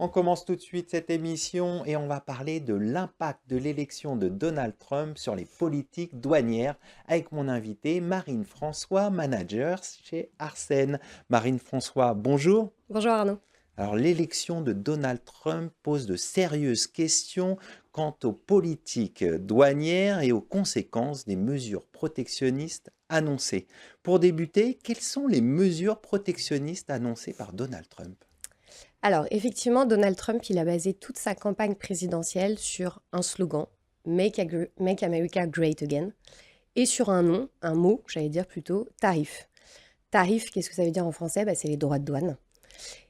On commence tout de suite cette émission et on va parler de l'impact de l'élection de Donald Trump sur les politiques douanières avec mon invitée Marine François, manager chez Arsène. Marine François, bonjour. Bonjour Arnaud. Alors l'élection de Donald Trump pose de sérieuses questions quant aux politiques douanières et aux conséquences des mesures protectionnistes annoncées. Pour débuter, quelles sont les mesures protectionnistes annoncées par Donald Trump? Alors effectivement, Donald Trump, il a basé toute sa campagne présidentielle sur un slogan, Make America Great Again, et sur un mot, j'allais dire plutôt, tarif. Tarif, qu'est-ce que ça veut dire en français? C'est les droits de douane.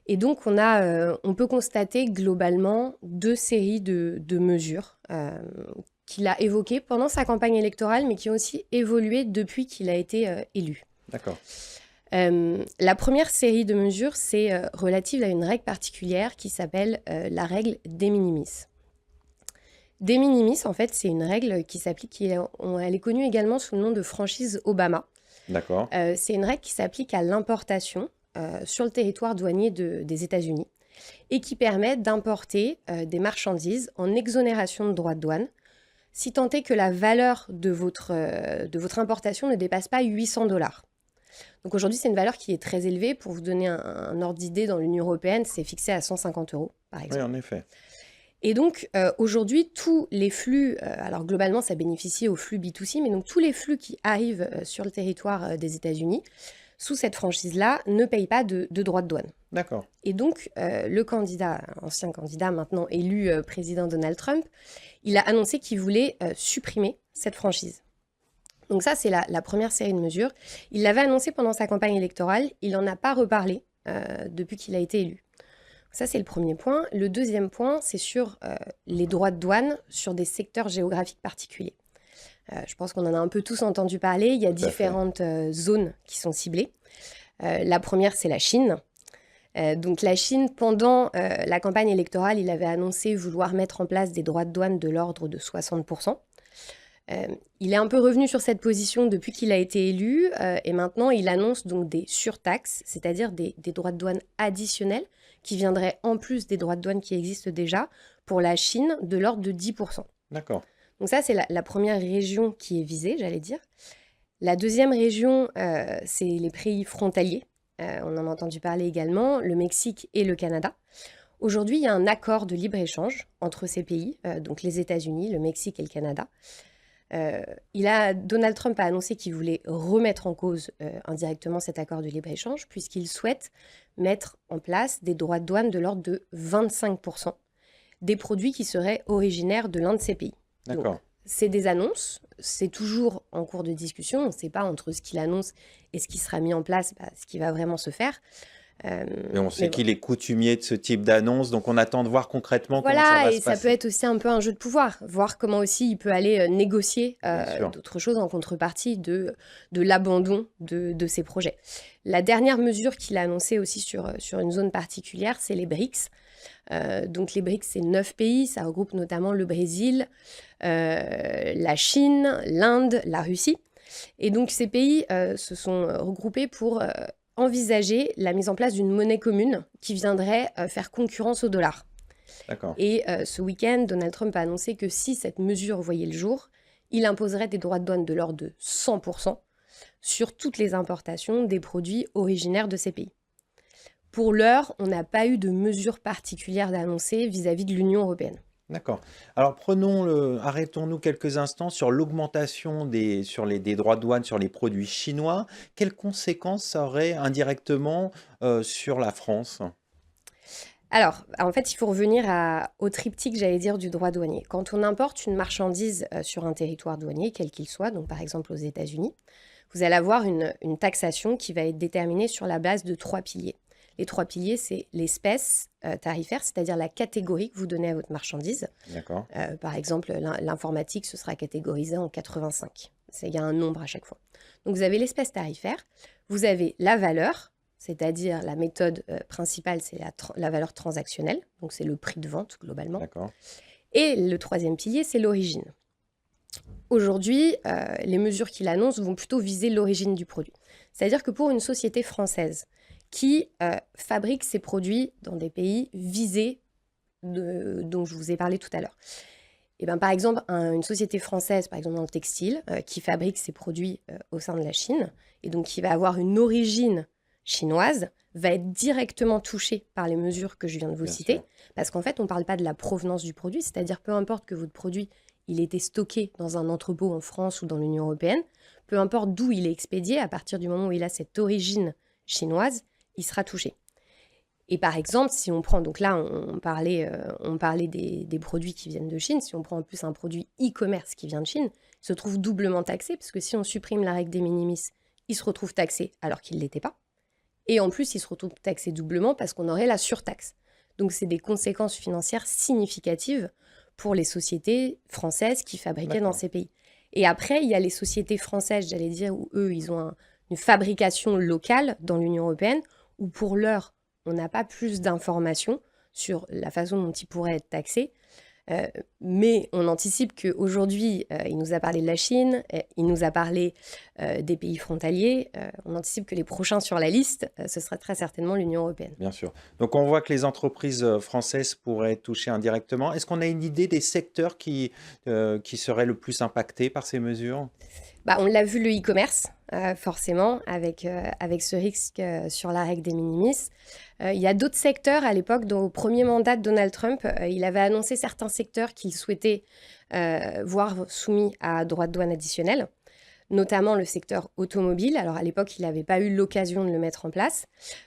Et donc on peut constater globalement deux séries de mesures qu'il a évoquées pendant sa campagne électorale, mais qui ont aussi évolué depuis qu'il a été élu. D'accord. La première série de mesures, c'est relative à une règle particulière qui s'appelle la règle de minimis. De minimis, en fait, c'est une règle qui s'applique, elle est connue également sous le nom de franchise Obama. D'accord. C'est une règle qui s'applique à l'importation sur le territoire douanier des États-Unis et qui permet d'importer des marchandises en exonération de droits de douane, si tant est que la valeur de votre importation ne dépasse pas $800. Donc aujourd'hui, c'est une valeur qui est très élevée. Pour vous donner un ordre d'idée, dans l'Union européenne, c'est fixé à 150 €, par Oui, exemple. en effet. Et donc aujourd'hui, tous les flux, alors globalement, ça bénéficie aux flux B2C, mais donc tous les flux qui arrivent sur le territoire des États-Unis, sous cette franchise-là, ne payent pas de droits de douane. D'accord. Et donc, ancien candidat, maintenant élu président Donald Trump, il a annoncé qu'il voulait supprimer cette franchise. Donc ça, c'est la première série de mesures. Il l'avait annoncé pendant sa campagne électorale. Il n'en a pas reparlé depuis qu'il a été élu. Ça, c'est le premier point. Le deuxième point, c'est sur les droits de douane sur des secteurs géographiques particuliers. Je pense qu'on en a un peu tous entendu parler. Il y a différentes zones qui sont ciblées. La première, c'est la Chine. Donc la Chine, pendant la campagne électorale, il avait annoncé vouloir mettre en place des droits de douane de l'ordre de 60%. Il est un peu revenu sur cette position depuis qu'il a été élu et maintenant il annonce donc des surtaxes, c'est-à-dire des droits de douane additionnels qui viendraient en plus des droits de douane qui existent déjà pour la Chine de l'ordre de 10%. D'accord. Donc ça, c'est la première région qui est visée, j'allais dire. La deuxième région, c'est les pays frontaliers. On en a entendu parler également, le Mexique et le Canada. Aujourd'hui, il y a un accord de libre-échange entre ces pays, donc les États-Unis, le Mexique et le Canada. Donald Trump a annoncé qu'il voulait remettre en cause indirectement cet accord de libre-échange puisqu'il souhaite mettre en place des droits de douane de l'ordre de 25% des produits qui seraient originaires de l'un de ces pays. D'accord. Donc, c'est des annonces, c'est toujours en cours de discussion, on ne sait pas entre ce qu'il annonce et ce qui sera mis en place, ce qui va vraiment se faire. Et on sait qu'il est coutumier de ce type d'annonce, donc on attend de voir concrètement comment ça Voilà, va et se ça peut passer. être aussi un peu un jeu de pouvoir, voir comment aussi il peut aller négocier Bien sûr. d'autres choses en contrepartie de l'abandon de ses projets. La dernière mesure qu'il a annoncée aussi sur une zone particulière, c'est les BRICS. Donc les BRICS, c'est 9 pays, ça regroupe notamment le Brésil, la Chine, l'Inde, la Russie. Et donc ces pays se sont regroupés pour envisager la mise en place d'une monnaie commune qui viendrait faire concurrence au dollar. D'accord. Et ce week-end, Donald Trump a annoncé que si cette mesure voyait le jour, il imposerait des droits de douane de l'ordre de 100% sur toutes les importations des produits originaires de ces pays. Pour l'heure, on n'a pas eu de mesures particulières d'annoncer vis-à-vis de l'Union européenne. D'accord. Alors arrêtons-nous quelques instants sur l'augmentation des droits de douane sur les produits chinois. Quelles conséquences ça aurait indirectement sur la France? Alors, en fait, il faut revenir au triptyque, j'allais dire, du droit douanier. Quand on importe une marchandise sur un territoire douanier, quel qu'il soit, donc par exemple aux États-Unis, vous allez avoir une taxation qui va être déterminée sur la base de 3 piliers. Les 3 piliers, c'est l'espèce tarifaire, c'est-à-dire la catégorie que vous donnez à votre marchandise. D'accord. Par exemple, l'informatique, ce sera catégorisé en 85. Il y a un nombre à chaque fois. Donc, vous avez l'espèce tarifaire, vous avez la valeur, c'est-à-dire la méthode principale, c'est la valeur transactionnelle, donc c'est le prix de vente globalement. D'accord. Et le troisième pilier, c'est l'origine. Aujourd'hui, les mesures qu'il annonce vont plutôt viser l'origine du produit. C'est-à-dire que pour une société française qui fabrique ses produits dans des pays visés dont je vous ai parlé tout à l'heure. Et ben, par exemple, une société française, par exemple dans le textile, qui fabrique ses produits au sein de la Chine, et donc qui va avoir une origine chinoise, va être directement touchée par les mesures que je viens de vous citer, parce qu'en fait, on ne parle pas de la provenance du produit, c'est-à-dire peu importe que votre produit il ait été stocké dans un entrepôt en France ou dans l'Union européenne, peu importe d'où il est expédié, à partir du moment où il a cette origine chinoise, il sera touché. Et par exemple, si on prend, donc là, on parlait des produits qui viennent de Chine, si on prend en plus un produit e-commerce qui vient de Chine, il se trouve doublement taxé, parce que si on supprime la règle des minimis, il se retrouve taxé alors qu'il ne l'était pas. Et en plus, il se retrouve taxé doublement parce qu'on aurait la surtaxe. Donc, c'est des conséquences financières significatives pour les sociétés françaises qui fabriquaient dans ces pays. Et après, il y a les sociétés françaises, j'allais dire, où eux, ils ont une fabrication locale dans l'Union européenne, où pour l'heure, on n'a pas plus d'informations sur la façon dont ils pourraient être taxés. Mais on anticipe qu'aujourd'hui, il nous a parlé de la Chine, il nous a parlé des pays frontaliers. On anticipe que les prochains sur la liste, ce sera très certainement l'Union européenne. Bien sûr. Donc on voit que les entreprises françaises pourraient être touchées indirectement. Est-ce qu'on a une idée des secteurs qui seraient le plus impactés par ces mesures ? On l'a vu, le e-commerce, forcément, avec ce risque sur la règle des minimis. Il y a d'autres secteurs, à l'époque, au premier mandat de Donald Trump, il avait annoncé certains secteurs qu'il souhaitait voir soumis à droits de douane additionnels, notamment le secteur automobile. Alors à l'époque, il n'avait pas eu l'occasion de le mettre en place,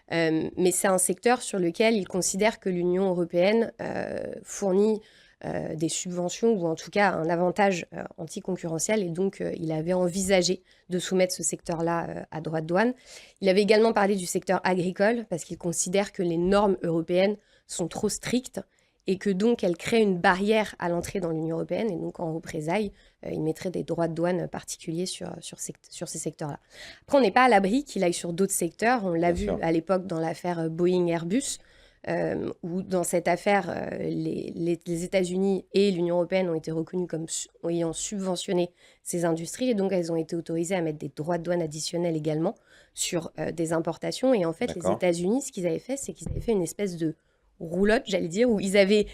mais c'est un secteur sur lequel il considère que l'Union européenne fournit des subventions ou en tout cas un avantage anticoncurrentiel, et donc il avait envisagé de soumettre ce secteur-là à droit de douane. Il avait également parlé du secteur agricole parce qu'il considère que les normes européennes sont trop strictes et que donc elles créent une barrière à l'entrée dans l'Union européenne, et donc en représailles, il mettrait des droits de douane particuliers sur ces secteurs-là. Après, on n'est pas à l'abri qu'il aille sur d'autres secteurs. On l'a vu à l'époque dans l'affaire Boeing-Airbus, où dans cette affaire, les États-Unis et l'Union européenne ont été reconnus comme ayant subventionné ces industries, et donc elles ont été autorisées à mettre des droits de douane additionnels également sur des importations. Et en fait, les États-Unis, ce qu'ils avaient fait, c'est qu'ils avaient fait une espèce de roulotte, j'allais dire, où ils avaient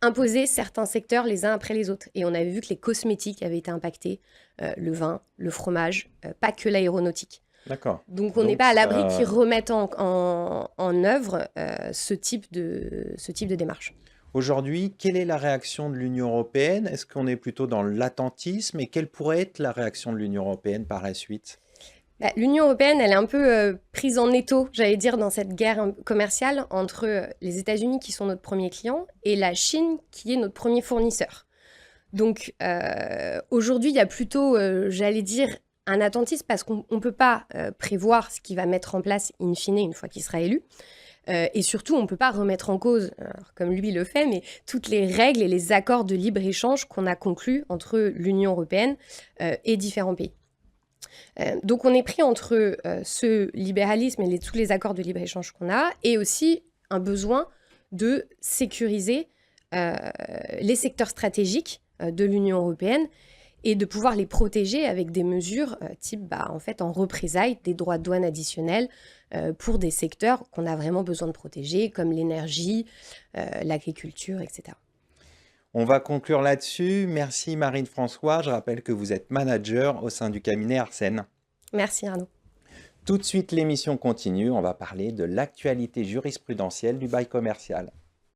imposé certains secteurs les uns après les autres. Et on avait vu que les cosmétiques avaient été impactés, le vin, le fromage, pas que l'aéronautique. D'accord. Donc on n'est pas à l'abri qu'ils remettent en œuvre ce type de démarche. Aujourd'hui, quelle est la réaction de l'Union européenne ? Est-ce qu'on est plutôt dans l'attentisme, et quelle pourrait être la réaction de l'Union européenne par la suite ? L'Union européenne, elle est un peu prise en étau, j'allais dire, dans cette guerre commerciale entre les États-Unis, qui sont notre premier client, et la Chine, qui est notre premier fournisseur. Donc aujourd'hui, il y a plutôt, j'allais dire, un attentisme, parce qu'on ne peut pas prévoir ce qu'il va mettre en place in fine une fois qu'il sera élu. Et surtout, on ne peut pas remettre en cause, comme lui le fait, mais toutes les règles et les accords de libre-échange qu'on a conclus entre l'Union européenne et différents pays. Donc on est pris entre ce libéralisme et tous les accords de libre-échange qu'on a, et aussi un besoin de sécuriser les secteurs stratégiques de l'Union européenne, et de pouvoir les protéger avec des mesures type, en fait, en représailles, des droits de douane additionnels pour des secteurs qu'on a vraiment besoin de protéger, comme l'énergie, l'agriculture, etc. On va conclure là-dessus. Merci Marine François. Je rappelle que vous êtes manager au sein du cabinet Arsène. Merci Arnaud. Tout de suite, l'émission continue. On va parler de l'actualité jurisprudentielle du bail commercial.